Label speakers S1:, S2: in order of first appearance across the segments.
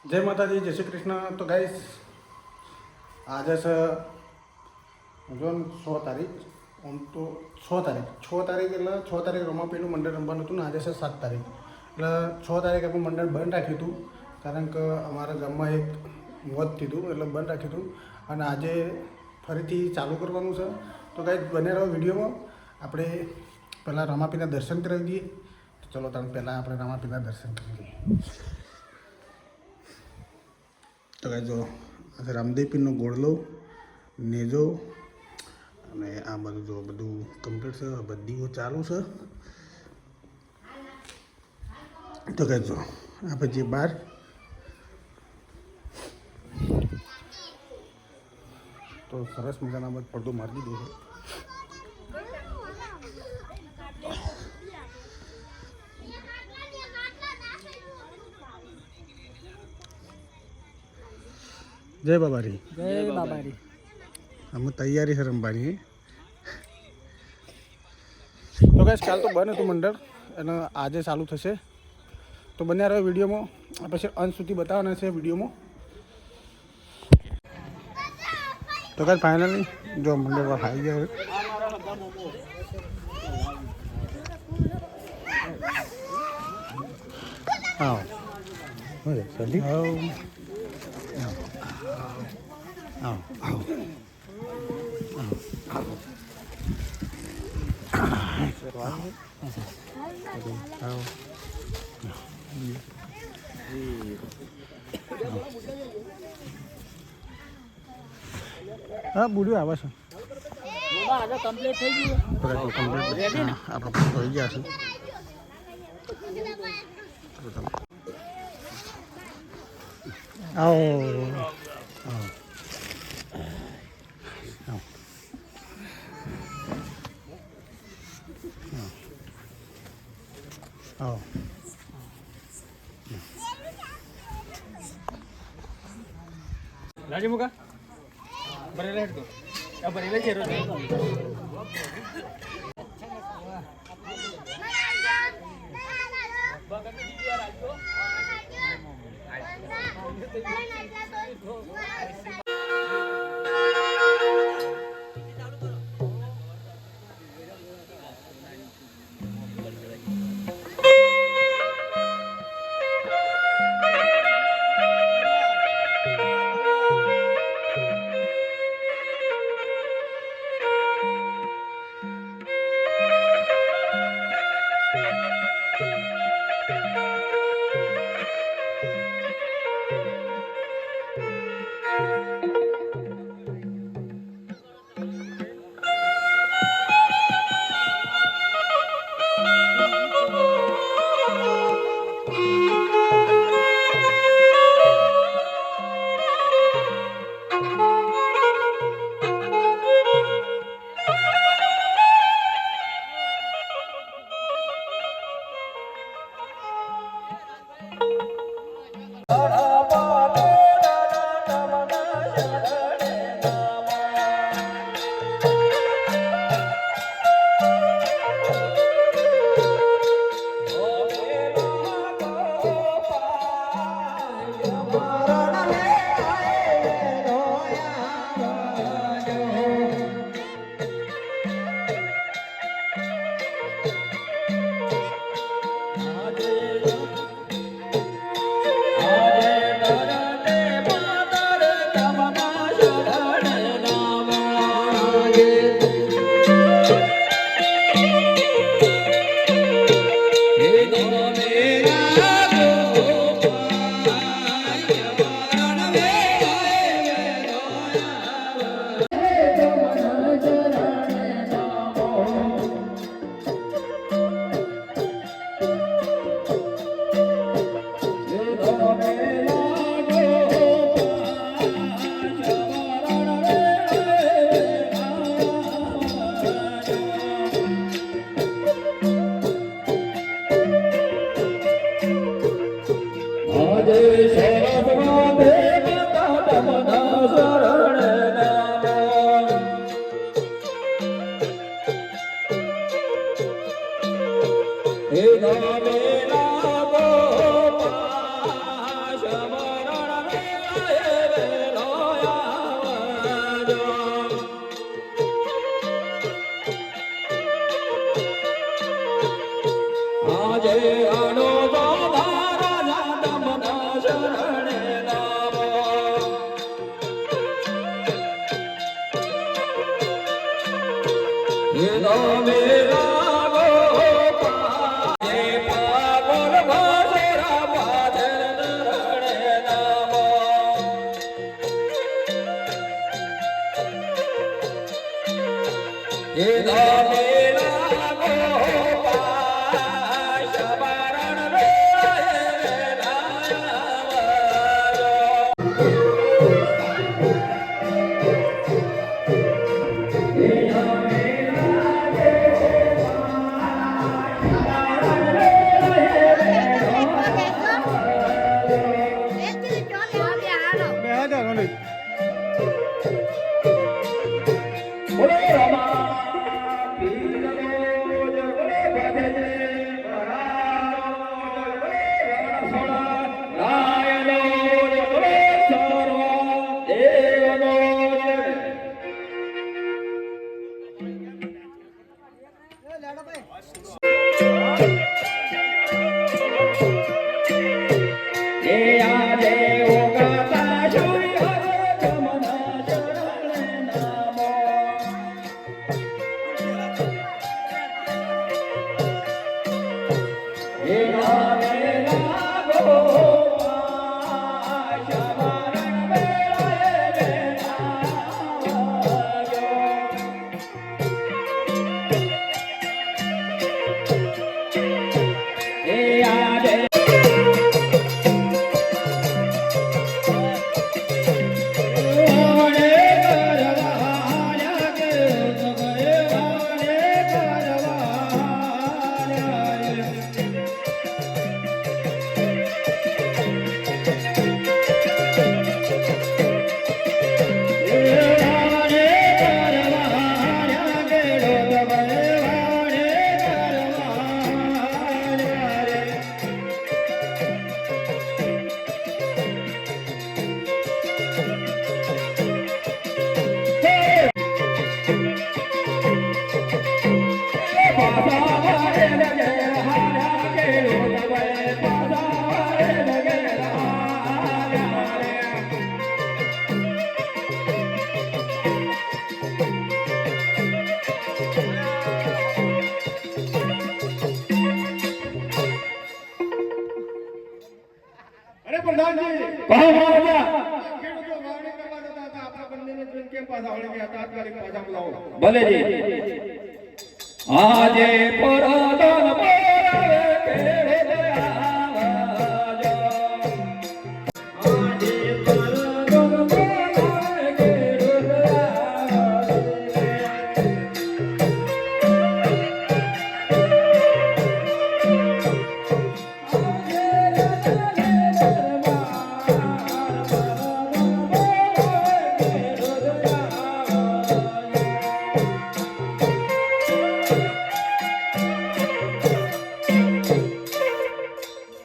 S1: જય માતાજી, જય શ્રી કૃષ્ણ. તો ગાઈસ આજે છે જો 6 તારીખ. આમ તો 6 તારીખ એટલે 6 તારીખ રમાપીનું મંડળ રમવાનું હતું ને આજે છે 7 તારીખ. એટલે 6 તારીખ આપણે મંડળ બંધ રાખ્યું હતું કારણ કે અમારા ગામમાં એક મોત થયું એટલે બંધ રાખ્યું હતું અને આજે ફરીથી ચાલુ કરવાનું છે. તો ગાઈસ બને રહો વિડીયોમાં. આપણે પહેલાં રમાપીના દર્શન કરી દઈએ. તો ચલો તમે પહેલાં આપણે રમાપીના દર્શન કરી દઈએ. તો કાંઈ જો રામદેવપીરનો ગોળલો નેજો અને આ બધું જો બધું કમ્પ્લીટ છે. બધીઓ ચાલુ છે. તો કાંઈ જો આ પછી બહાર તો સરસ મજાના બધું પડદો મારી દીધો છે. જય બાબારી.
S2: જય બાબારી.
S1: અમે તૈયારી છે રમવાની. તો ગાઈસ કાલ તો બંધ હતું મંડળ અને આજે ચાલુ થશે. તો બન્યા રહ્યો વિડીયોમાં. પછી અંત સુધી બતાવવાના છે વિડીયોમાં. તો ગાઈસ ફાઇનલી જો મંડળ પર આવી ગયા. આવો જલ્દી આવો. હા બુડ્યું આવે છે.
S2: કમ્પ્લીટ થઈ ગયું.
S1: આપણે થઈ ગયા છે. આવો આવો
S2: राजी मुका बरेला हेड तो या बरेला चेरो
S3: Hare એ ધામેલા ગોપાશ બારણ રે
S4: ભલે જી આજે પરદન પરવે કેળે દયાવાજો આજે પરદન પરવે કેળે દયાવાજો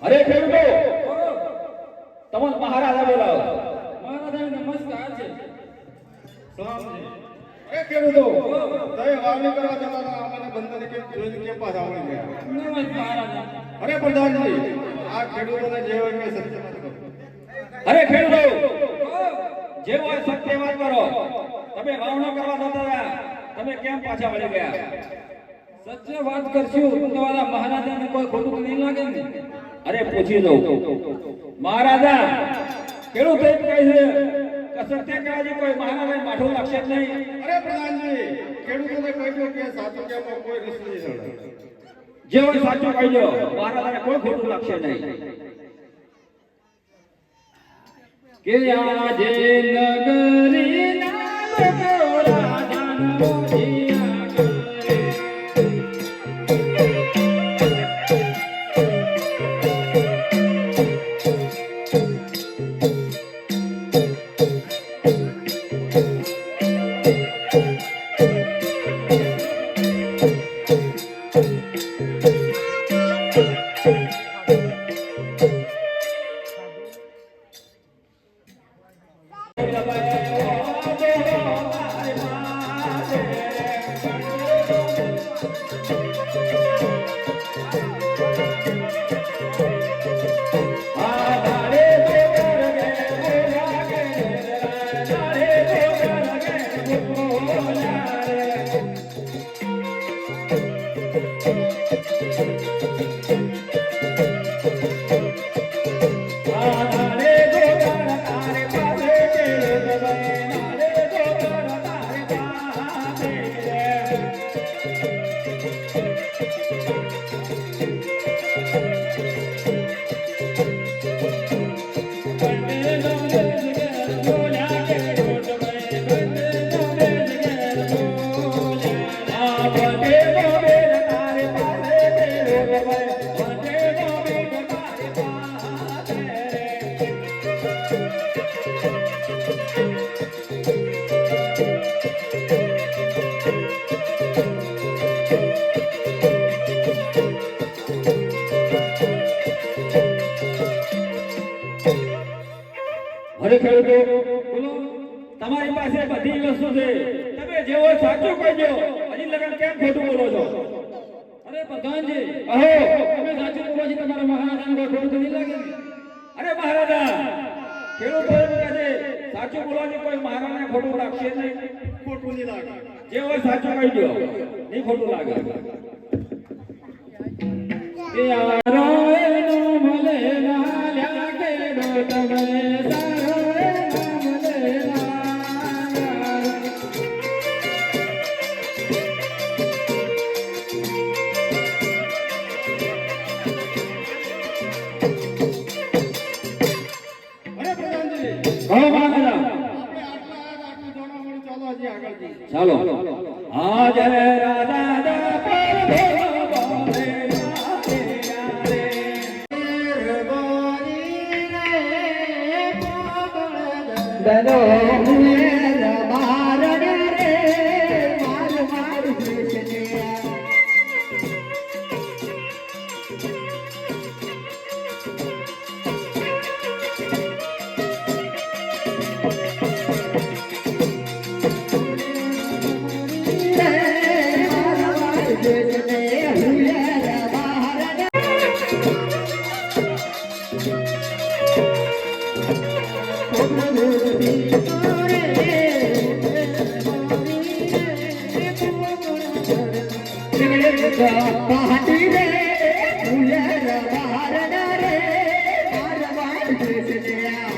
S4: અરે ખેડૂતો તમને મહારાજા બોલાવો મહારાજા નમસ્કાર છે
S1: એ ખેડૂતો તમે વાવણી કરવા જતા હતા અમને બંધન કેમ જોઈને કેમ પાછા આવડી ગયા
S4: નમસ્કાર
S1: અરે પ્રધાનજી આ ખેડૂતોને જે હોય કે સત્ય વાત કરો
S4: અરે ખેડૂતો જે હોય સત્ય વાત કરો તમે વાવણી કરવા જતા હતા તમે કેમ પાછા વળી ગયા સત્ય વાત કરશું તમારા મહારાજાને કોઈ ખોટું નહીં લાગે ને અરે પૂછી દઉં મહારાજા ખેડૂત એમ કહે છે કે સત્ય કહેવાથી કોઈ મહારાજા માઠું લાગશે જ નહીં
S1: અરે પ્રધાનજી ખેડૂતોને કહ્યું કે સાચું કહેવામાં કોઈ રિસ્ક નહીં ચડે
S4: જે હોય સાચું કહી દો મહારાજાને કોઈ ખોટું લાગશે નહીં કે આજે નગરી ના લોકો રાજાનો જીયા કરે અરે ખેડૂતો બોલો, તમારી પાસે બધી વસ્તુ છે, તમે જેવો સાચું કહેજો. હજી લગન કેમ ખોટું બોલો છો?
S2: અરે પ્રધાનજી,
S4: અહો,
S2: તમે સાચું બોલો છો, તમારા મહારાજાને કોઈ ખોટું નહીં લાગે ને?
S4: અરે મહારાજા, ખેડૂતો એમ કહે છે, સાચું બોલવાથી કોઈ મહારાજાને ખોટું લાગશે નહીં.
S2: ખોટું નહીં લાગે.
S4: જેવો સાચું કહેજો, નહીં ખોટું લાગે.
S2: એ આરો એનો ભલે ના લાગે તમે સારો એનો ભલે ના અરે પ્રધાનજી,
S4: કહો મહારાજા.
S2: આપણે આટલું જાણવા મળ્યું, ચાલો હજી આગળ જઈએ.
S4: ચાલો. આજ રાજા દા પર બોલે
S2: દલો હુએ બાર રે માર માર કૃષ્ણ પાટી રે ઉયર બારણ રે મારવાડ કૃષ્ણયા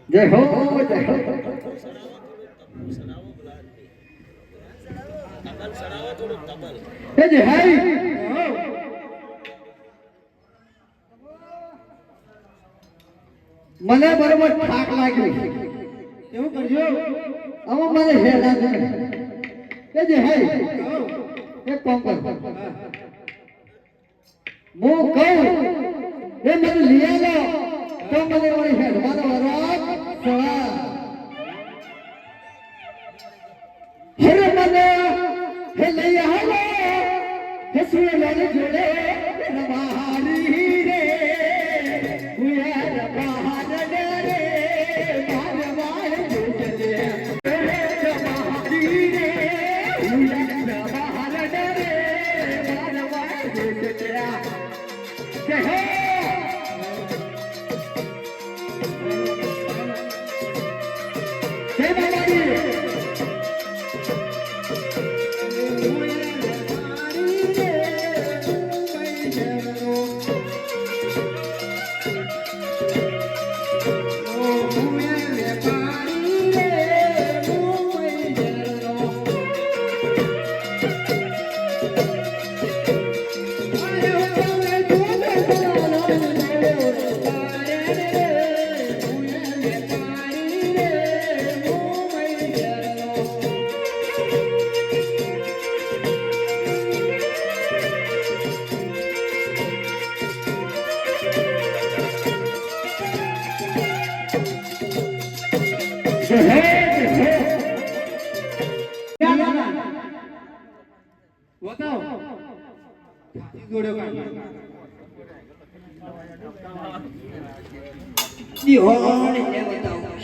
S2: જય હો જય હો એ જય હાય મને બરોબર થાક લાગ્યો એવું કરજો હવે મને હેડા છે એ જય હાય એક કામ કર હું કહું એ મને લઈ આવો તો મને વળી હેડવાનો વરાક સવા હરે મને હે લઈ આવો હે સુરેલાની જોડે રમારી રે ઉયાર બહાર રે મારવાડ જોજે રમારી રે ઉયાર બહાર રે મારવાડ જોજે જય હો જય બાબાજી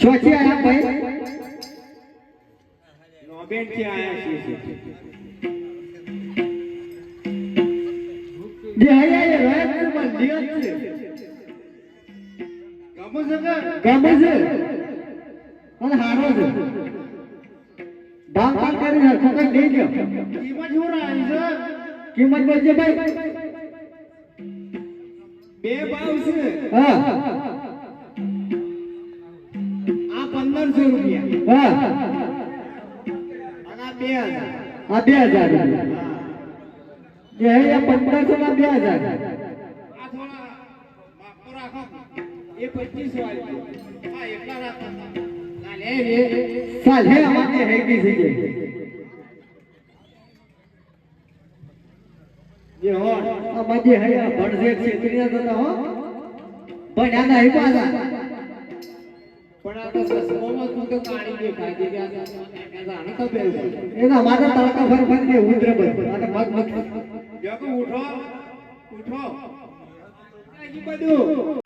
S2: શોથી આયા ભાઈ નોબેટ થી આયા છે જે આયા એ રાત માં નિયત છે ગામો છે અને હારો છે ભાગ કરી નાખો કઈ લઈ ગયો
S1: કિંમત શું રહી છે?
S2: કિંમત બોલજે ભાઈ.
S1: બે ભાવ છે.
S2: હા
S1: આ 1500 રૂપિયા
S2: હા
S1: અને આ 2000.
S2: આ 2000 રૂપિયા જે હે એ 1500 ના 2000.
S1: આ થોડા માપો રાખો. એ 2500 આવી. હા એટલા રાખો. ના લે રે.
S2: ચાલ હે અમારે હેગી થઈ ગઈ
S1: જે હોર
S2: અમારે હે આ ભણજે છેતરીના તો હો ભણ્યા નહીં પાછા.
S1: પણ આ તો સસમોમાં તું તો કાઢી દેખાય કે આ જાણે તો બેલ
S2: એના માથા તડકા ફર ફર દે ઉતરે બધું અને મગ મગ
S1: જગો ઉઠો ઉઠો આ બધું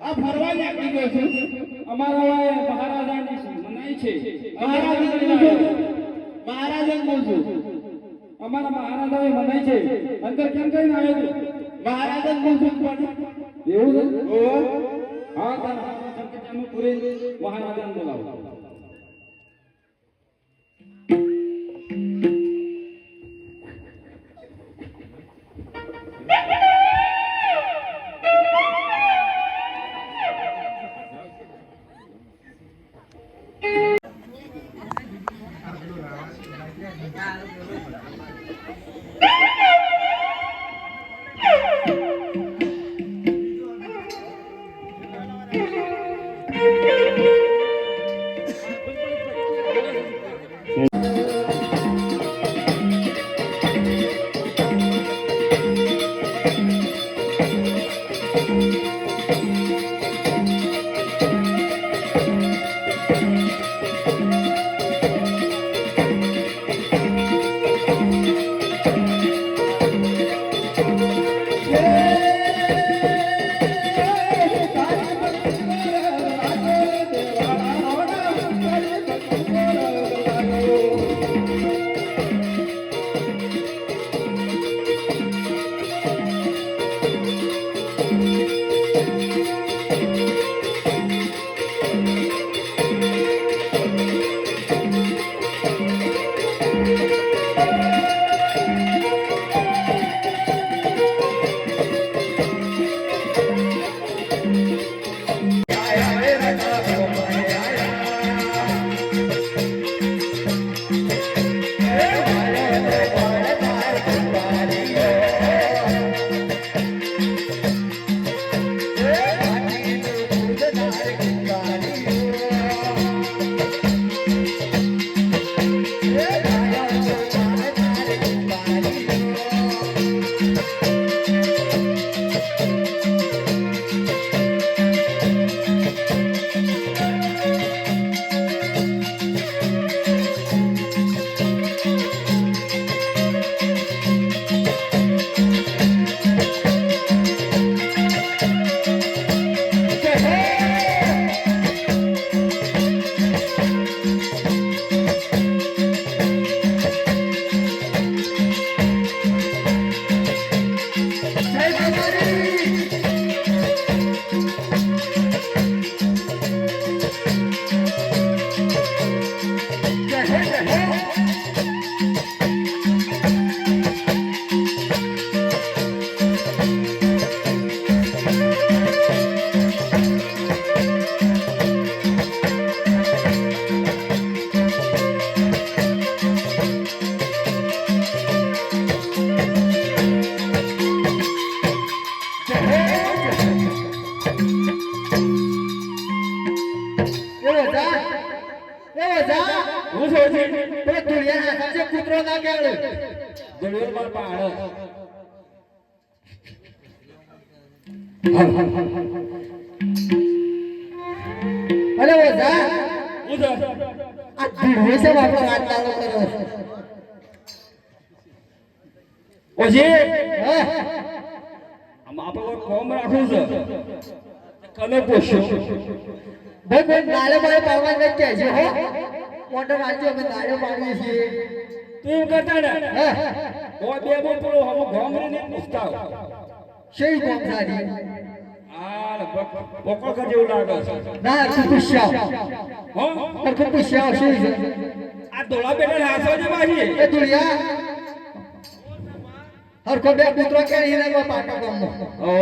S2: આ ફરવા લાગી ગયો છું.
S4: અમારા મહારાજાની મનાઈ છે.
S2: મહારાજન બોલ છું.
S4: અમારા મહારાજાએ મનાઈ છે. અંદર કેમ કઈને આવ્યો તું?
S2: મહારાજન બોલ છું પણ
S4: એવું છે?
S2: ઓહો
S4: હા તારા સંકેતનું પૂરે મહારાજાને બોલાવો. ગળ્યો માર પાડ
S2: અરે ઓઝા
S4: હું છે
S2: આ ધીરે છે બાપા વાત ચાલુ કરો
S4: ઓજી
S2: હે
S4: આમ આપણે કોમ રાખું છે કને પૂછ્યો
S2: ભાઈ કોઈ નાળે બાળે પાડવા નથી કહેજો હો મોટો રાજ્ય અમે નાળે પાડીએ છીએ
S4: તું એમ કરતા ને
S2: હે
S4: ઓ બે બો પેલો હમ ઘોંઘરી ને પૂછતા
S2: શેઈ કોમ સારી
S4: આ પોકળ કર જેવું લાગે છે
S2: ના તું પૂછ્યા
S4: હો
S2: તું પૂછ્યા શેઈ છે
S4: આ દોડા બેટા હાસો જે મારી
S2: એ દુનિયા હરખો બે પુત્રો કે હીરા પાટા ગામનો
S4: ઓ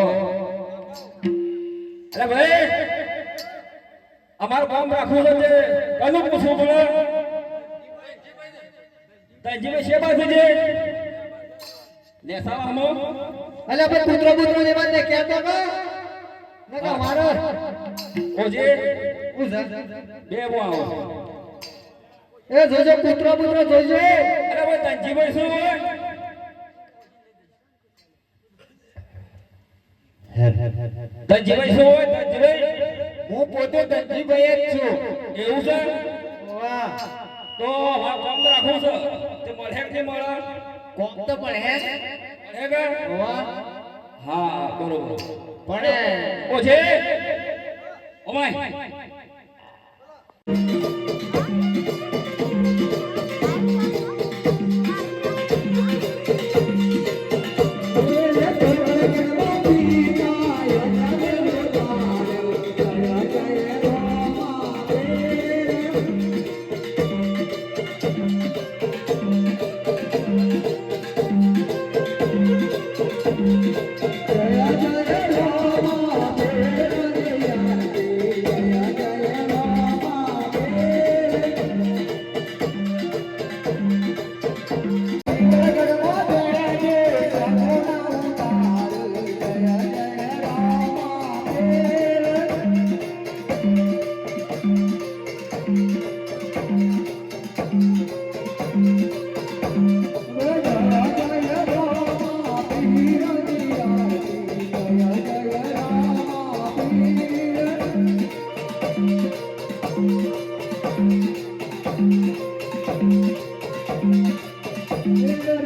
S4: અરે ભાઈ અમારું કામ રાખવું છે તે કનું પૂછવું પડે તજીવે છે બાજુ છે નેસાવા હમો
S2: અલે ભાઈ પુત્રો લેવા દે કેતો કો નકા મારો
S4: ઓજે
S2: ઉઝા
S4: બે બો આવો
S2: એ જોજો પુત્રો જોજો
S4: અરે ભાઈ તજીવે શું હોય તજીવે શું હોય તજીવે
S2: હું પોતે દંજીભાઈ જ છું
S4: એવું છે
S2: વાહ
S4: તો હા કામ રાખવું છે તે મળે કે મળે
S2: કોમ તો પણ હે
S4: મળે કે
S2: વાહ
S4: હા બરોબર
S2: પણ
S4: ઓજે ઓમાય
S2: Thank you.